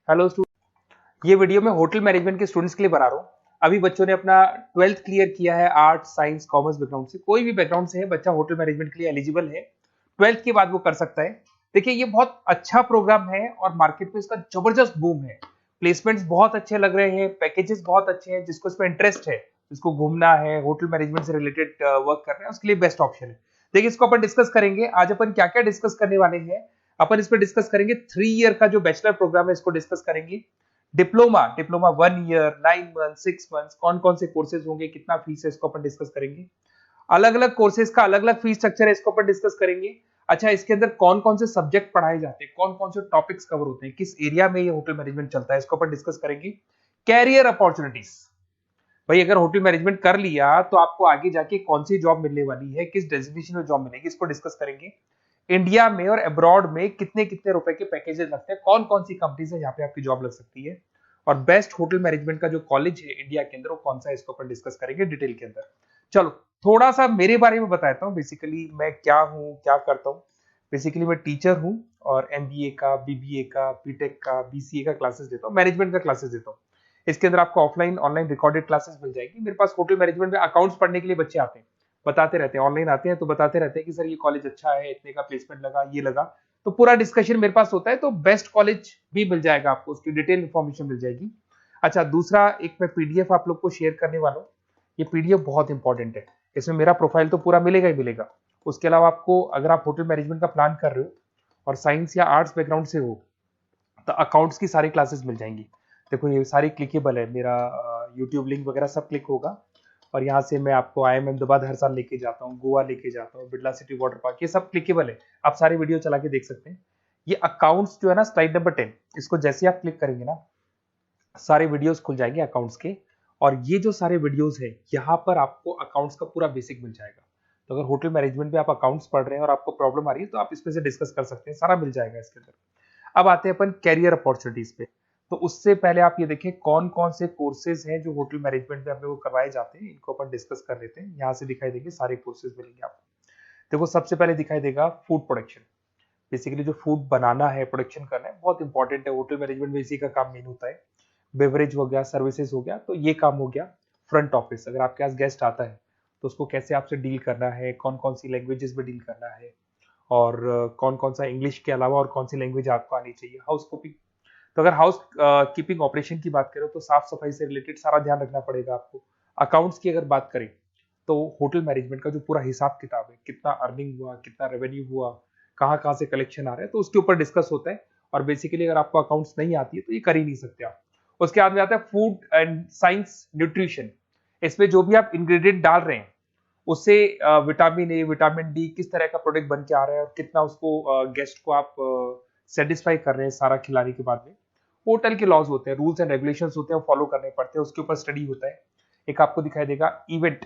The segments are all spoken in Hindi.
हेलो स्टूडेंट, ये वीडियो मैं होटल मैनेजमेंट के स्टूडेंट्स के लिए बना रहा हूँ। अभी बच्चों ने अपना 12th क्लियर किया है, आर्ट साइंस कॉमर्स बैकग्राउंड से, कोई भी बैकग्राउंड से है बच्चा होटल मैनेजमेंट के लिए एलिजिबल है। 12th के बाद वो कर सकता है। देखिए, ये बहुत अच्छा प्रोग्राम है और मार्केट में इसका जबरदस्त बूम है। प्लेसमेंट्स बहुत अच्छे लग रहे हैं, पैकेजेस बहुत अच्छे हैं। जिसको इसमें इंटरेस्ट है, जिसको घूमना है, होटल मैनेजमेंट से रिलेटेड वर्क करना है, उसके लिए बेस्ट ऑप्शन है। देखिए, इसको अपन डिस्कस करेंगे आज। अपन क्या क्या डिस्कस करने वाले हैं, अपन इसमें डिस्कस करेंगे 3 ईयर का जो बैचलर प्रोग्राम है, इसको डिस्कस करेंगे। Diploma diploma 1 year, 9 month, 6 month, कौन कौन से कोर्सेज होंगे, कितना फीस है, इसको अपन डिस्कस करेंगे। अलग अलग कोर्सेज का अलग अलग फीस स्ट्रक्चर है, इसको अपन डिस्कस करेंगे। अच्छा, इसके अंदर कौन कौन से सब्जेक्ट पढ़ाए जाते हैं, कौन कौन से टॉपिक्स कवर होते हैं, किस एरिया में ये होटल मैनेजमेंट चलता है, इसको अपन डिस्कस करेंगे। कैरियर अपॉर्चुनिटीज, भाई अगर होटल मैनेजमेंट कर लिया तो आपको आगे जाके कौन सी जॉब मिलने वाली है, किस डेजिग्नेशन में जॉब मिलेगी, इसको डिस्कस करेंगे। इंडिया में और अब्रॉड में कितने कितने रुपए के पैकेजेस लगते हैं, कौन कौन सी कंपनीज है यहाँ पे आपकी जॉब लग सकती है, और बेस्ट होटल मैनेजमेंट का जो कॉलेज है इंडिया के अंदर वो कौन सा है, इसको अपन डिस्कस करेंगे डिटेल के अंदर। चलो, थोड़ा सा मेरे बारे में बताता हूँ। बेसिकली मैं क्या हूँ, क्या करता हूँ। बेसिकली मैं टीचर हूँ और एमबीए का, बीबीए का, बीटेक का, बीसीए का क्लासेस देता हूँ, मैनेजमेंट का क्लासेस देता हूँ। इसके अंदर आपको ऑफलाइन ऑनलाइन रिकॉर्डेड क्लासेस मिल जाएगी। मेरे पास होटल मैनेजमेंट में अकाउंट्स पढ़ने के लिए बच्चे आते हैं, बताते रहते हैं, ऑनलाइन आते हैं तो बताते रहते हैं कि सर ये कॉलेज अच्छा है, इतने का प्लेसमेंट लगा, ये लगा। तो पूरा डिस्कशन मेरे पास होता है, तो बेस्ट कॉलेज भी मिल जाएगा आपको, उसकी डिटेल इंफॉर्मेशन मिल जाएगी। अच्छा, दूसरा एक मैं पीडीएफ आप लोग को शेयर करने वाला हूँ। ये पीडीएफ बहुत इंपॉर्टेंट है, इसमें मेरा प्रोफाइल तो पूरा मिलेगा ही मिलेगा। उसके अलावा आपको, अगर आप होटल मैनेजमेंट का प्लान कर रहे हो और साइंस या आर्ट्स बैकग्राउंड से हो, तो अकाउंट्स की सारी क्लासेस मिल जाएंगी। देखो, ये सारी क्लिकेबल है, मेरा यूट्यूब लिंक वगैरह सब क्लिक होगा। और यहाँ से मैं आपको IIM अहमदाबाद हर साल लेके जाता हूँ, गोवा लेके जाता हूँ, बिरला सिटी वाटर पार्क, ये सब क्लिकेबल है। आप सारे वीडियो चला के देख सकते हैं। ये अकाउंट्स जो है ना, स्लाइड नंबर 10, इसको जैसे आप क्लिक करेंगे ना, सारे वीडियोस खुल जाएंगे अकाउंट्स के। और ये जो सारे वीडियोस है, यहाँ पर आपको अकाउंट्स का पूरा बेसिक मिल जाएगा। तो अगर होटल मैनेजमेंट में आप अकाउंट्स पढ़ रहे हैं और आपको प्रॉब्लम आ रही है, तो आप इसमें से डिस्कस कर सकते हैं, सारा मिल जाएगा इसके अंदर। अब आते हैं अपन कैरियर अपॉर्चुनिटीज पे। तो उससे पहले आप ये देखें कौन कौन से कोर्सेज हैं जो होटल मैनेजमेंट में अपने को करवाए जाते हैं, इनको अपन डिस्कस कर लेते हैं। यहाँ से दिखाई देंगे सारे कोर्सेज मिलेंगे आपको। देखो, सबसे पहले दिखाई देगा फूड प्रोडक्शन। बेसिकली जो फूड बनाना है, प्रोडक्शन करना है, बहुत इंपॉर्टेंट है। होटल मैनेजमेंट में इसी का काम मेन होता है। बेवरेज हो गया, सर्विसेज हो गया, तो ये काम हो गया। फ्रंट ऑफिस, अगर आपके पास गेस्ट आता है तो उसको कैसे आपसे डील करना है, कौन कौन सी लैंग्वेजेस में डील करना है, और कौन कौन सा इंग्लिश के अलावा और कौन सी लैंग्वेज आपको आनी चाहिए। हाउस कीपिंग, तो अगर हाउस कीपिंग ऑपरेशन की बात करें तो साफ सफाई से रिलेटेड सारा ध्यान रखना पड़ेगा आपको। अकाउंट्स की अगर बात करें तो होटल मैनेजमेंट का जो पूरा हिसाब किताब है, कितना अर्निंग हुआ, कितना रेवेन्यू हुआ, कहाँ कहाँ से कलेक्शन आ रहा है, तो उसके ऊपर डिस्कस होता है। और बेसिकली अगर आपको अकाउंट्स नहीं आती है तो ये कर ही नहीं सकते आप। उसके बाद में आता है फूड एंड साइंस न्यूट्रिशन। इसमें जो भी आप इंग्रेडिएंट डाल रहे हैं, उससे विटामिन ए, विटामिन डी, किस तरह का प्रोडक्ट बन के आ रहा है और कितना उसको गेस्ट को आप सेटिस्फाई कर रहे हैं सारा खिलाने के बाद में। होटल के लॉज होते हैं, रूल्स एंड रेगुलेशंस होते हैं, फॉलो करने पड़ते हैं, उसके ऊपर स्टडी होता है। एक आपको दिखाई देगा इवेंट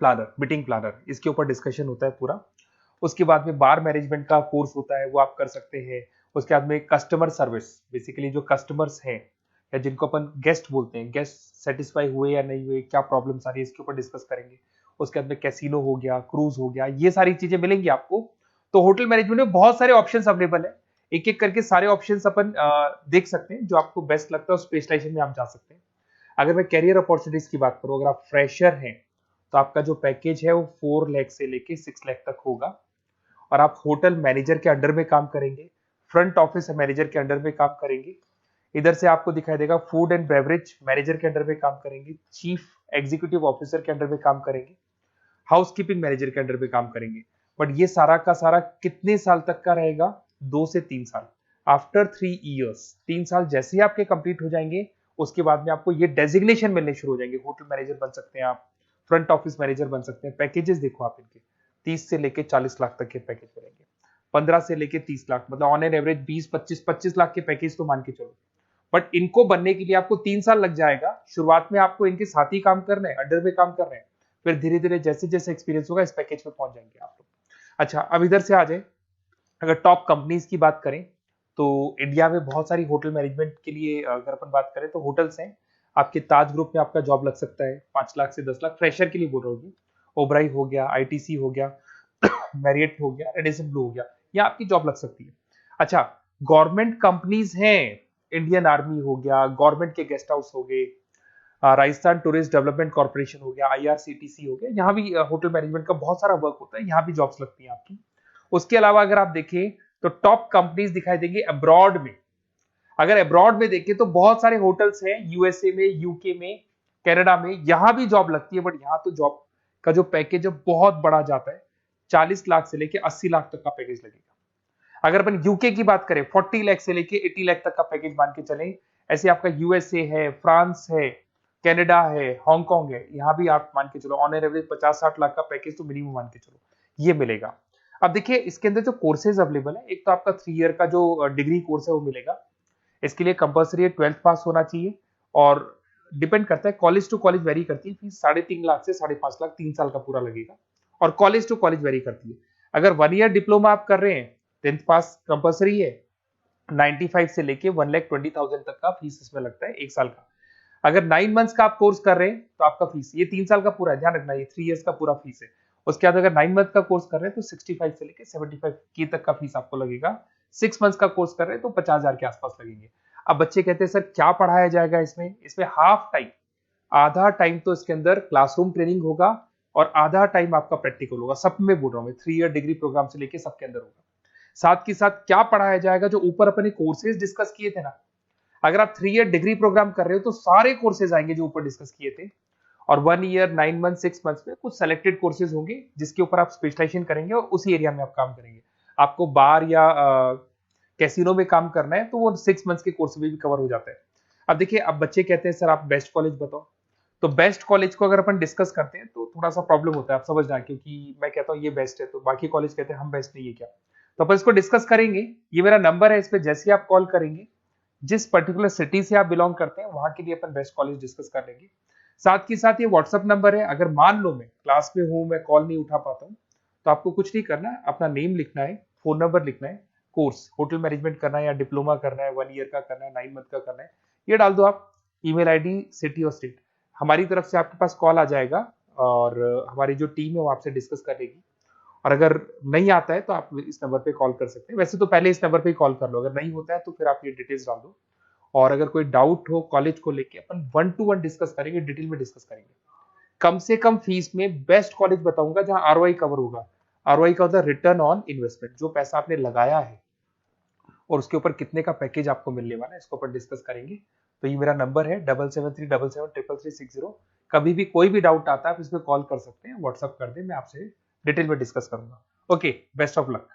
प्लानर, मीटिंग प्लानर, इसके ऊपर डिस्कशन होता है पूरा। उसके बाद में बार मैनेजमेंट का कोर्स होता है, वो आप कर सकते हैं। उसके बाद में कस्टमर सर्विस, बेसिकली जो कस्टमर्स हैं या जिनको अपन गेस्ट बोलते हैं, गेस्ट सेटिस्फाई हुए या नहीं हुए, क्या प्रॉब्लम्स आ रही है, इसके ऊपर डिस्कस करेंगे। उसके बाद में कैसीनो हो गया, क्रूज हो गया, ये सारी चीजें मिलेंगी आपको। तो होटल मैनेजमेंट में बहुत सारे ऑप्शन अवेलेबल है। एक एक करके सारे ऑप्शन अपन देख सकते हैं, जो आपको बेस्ट लगता है उस स्पेशलाइजेशन में आप जा सकते हैं। अगर मैं कैरियर अपॉर्चुनिटीज की बात करूं, अगर आप फ्रेशर हैं तो आपका जो पैकेज है वो 4 लाख से लेके 6 लाख तक होगा। और आप होटल मैनेजर के अंडर में काम करेंगे, फ्रंट ऑफिस मैनेजर के अंडर में काम करेंगे। इधर से आपको दिखाई देगा फूड एंड बेवरेज मैनेजर के अंडर में काम करेंगे, चीफ एग्जीक्यूटिव ऑफिसर के अंडर में काम करेंगे, हाउस कीपिंग मैनेजर के अंडर में काम करेंगे। बट ये सारा का सारा कितने साल तक का रहेगा? 2 से 3 साल। आफ्टर 3 इयर्स, 3 साल जैसे ही आपके कंप्लीट हो जाएंगे, उसके बाद में आपको ये डेजिग्नेशन मिलने शुरू हो जाएंगे। होटल मैनेजर बन सकते हैं आप, फ्रंट ऑफिस मैनेजर बन सकते हैं। पैकेजेस देखो आप इनके, 30 से लेके 40 लाख तक के पैकेज मिलेंगे, 15 से लेके 30 लाख, मतलब ऑन एन एवरेज 20, 25, 25 लाख के पैकेज तो मान के चलो। बट इनको बनने के लिए आपको 3 साल लग जाएगा। शुरुआत में आपको इनके साथ ही काम करना है, अंडर में काम कर रहे हैं, फिर धीरे धीरे जैसे जैसे एक्सपीरियंस होगा इस पैकेज पे पहुंच जाएंगे आप लोग। अच्छा, अब इधर से आ जाए, अगर टॉप कंपनीज की बात करें तो इंडिया में बहुत सारी होटल मैनेजमेंट के लिए अगर अपन बात करें तो होटल्स हैं। आपके ताज ग्रुप में आपका जॉब लग सकता है 5 लाख से 10 लाख, फ्रेशर के लिए बोल रहा हूँ। ओबराई हो गया, आईटीसी हो गया, मैरियट हो गया, रेडिसन ब्लू हो गया, ये आपकी जॉब लग सकती है। अच्छा, गवर्नमेंट कंपनीज हैं इंडियन आर्मी हो गया, गवर्नमेंट के गेस्ट हाउस हो गए, राजस्थान टूरिस्ट डेवलपमेंट कॉर्पोरेशन हो गया, आईआरसीटीसी हो गया, यहाँ भी होटल मैनेजमेंट का बहुत सारा वर्क होता है, यहाँ भी जॉब्स लगती हैं आपकी। उसके अलावा अगर आप देखें तो टॉप कंपनीज दिखाई देंगे अब्रॉड में। अगर अब्रॉड में देखें तो बहुत सारे होटल्स हैं यूएसए में, यूके में, कनाडा में, यहां भी जॉब लगती है, बट यहाँ तो जॉब का जो पैकेज है बहुत बड़ा जाता है, 40 लाख से लेके 80 लाख तक का पैकेज लगेगा। अगर अपन यूके की बात करें 40 लाख से लेके 80 लाख तक का पैकेज मान के चलें। ऐसे आपका यूएसए है, फ्रांस है, कनाडा है, हांगकांग है, यहाँ भी आप मान के चलो ऑन एवरेज 50-60 लाख का पैकेज तो मिनिमम मान के चलो ये मिलेगा। अब देखिए इसके अंदर जो कोर्सेज अवेलेबल है, एक तो आपका 3 ईयर का जो डिग्री कोर्स है वो मिलेगा। इसके लिए कंपलसरी 12th पास होना चाहिए, और डिपेंड करता है कॉलेज टू कॉलेज वेरी करती है फीस, 3.5 लाख से 5.5 लाख 3 साल का पूरा लगेगा, और कॉलेज टू कॉलेज वेरी करती है। अगर 1 ईयर डिप्लोमा आप कर रहे हैं, 10th पास कंपलसरी है, 95 से लेके 1,20,000 तक का फीस इसमें लगता है 1 साल का। अगर 9 मंथ्स का आप कोर्स कर रहे हैं तो आपका फीस, ये 3 साल का पूरा है, ध्यान रखना ये 3 इयर्स का पूरा फीस है। उसके बाद अगर 9 मंथ का कोर्स कर रहे हैं तो 65 से लेके 75 के तक का फीस आपको लगेगा। 6 मंथ्स का कोर्स कर रहे हैं तो 50,000 के आसपास लगेंगे। अब बच्चे कहते हैं सर क्या पढ़ाया जाएगा इसमें हाफ टाइम, आधा टाइम तो इसके अंदर क्लासरूम ट्रेनिंग होगा और आधा टाइम आपका प्रैक्टिकल होगा। सब में बोल रहा हूँ मैं, 3 ईयर डिग्री प्रोग्राम से लेके सबके अंदर होगा। साथ के साथ क्या पढ़ाया जाएगा, जो ऊपर अपने कोर्सेज डिस्कस किए थे ना, अगर आप 3 ईयर डिग्री प्रोग्राम कर रहे हो तो सारे कोर्सेज आएंगे जो ऊपर डिस्कस किए थे, और 1 ईयर 9 मंथ 6 मंथ्स में कुछ सेलेक्टेड कोर्सेज होंगे जिसके ऊपर आप स्पेशलाइजेशन करेंगे और उसी एरिया में आप काम करेंगे। आपको बार या कैसीनो में काम करना है तो वो 6 मंथ्स के कोर्स में भी कवर हो जाता है। अब देखिए, अब बच्चे कहते हैं सर आप बेस्ट कॉलेज बताओ, तो बेस्ट कॉलेज को अगर अपन डिस्कस करते हैं तो थोड़ा सा प्रॉब्लम होता है, आप समझना, क्योंकि मैं कहता हूँ ये बेस्ट है तो बाकी कॉलेज कहते हैं हम बेस्ट नहीं है क्या। तो अपन इसको डिस्कस करेंगे। ये मेरा नंबर है, इस पे जैसे ही आप कॉल करेंगे, जिस पर्टिकुलर सिटी से आप बिलोंग करते हैं वहां के लिए अपन बेस्ट कॉलेज डिस्कस कर लेंगे। साथ के साथ ये व्हाट्सअप नंबर है, अगर मान लो मैं क्लास में हूं, मैं कॉल नहीं उठा पाता हूँ, तो आपको कुछ नहीं करना है, अपना नेम लिखना है, फोन नंबर लिखना है, कोर्स होटल मैनेजमेंट करना है या डिप्लोमा करना है, 1 ईयर का करना है, 9 मंथ का करना है, ये डाल दो आप, ईमेल आईडी, सिटी और स्टेट। हमारी तरफ से आपके पास कॉल आ जाएगा और हमारी जो टीम है वो आपसे डिस्कस करेगी। और अगर नहीं आता है तो आप इस नंबर पे कॉल कर सकते हैं, वैसे तो पहले इस नंबर पे कॉल कर लो, अगर नहीं होता है तो फिर आप ये डिटेल्स डाल दो। और अगर कोई डाउट हो कॉलेज को लेके, अपन 1 to 1 डिस्कस करेंगे, डिटेल में डिस्कस करेंगे। कम से कम फीस में बेस्ट कॉलेज बताऊंगा जहां आरओआई कवर होगा। आरओआई का होता है रिटर्न ऑन इन्वेस्टमेंट, जो पैसा आपने लगाया है और उसके ऊपर कितने का पैकेज आपको मिलने वाला है, इसको अपन डिस्कस करेंगे। तो ये मेरा नंबर है 7737733360। कभी भी कोई भी डाउट आता है आप इस पर कॉल कर सकते हैं, व्हाट्सअप कर दे, मैं आपसे डिटेल में डिस्कस करूंगा। Okay, best of luck.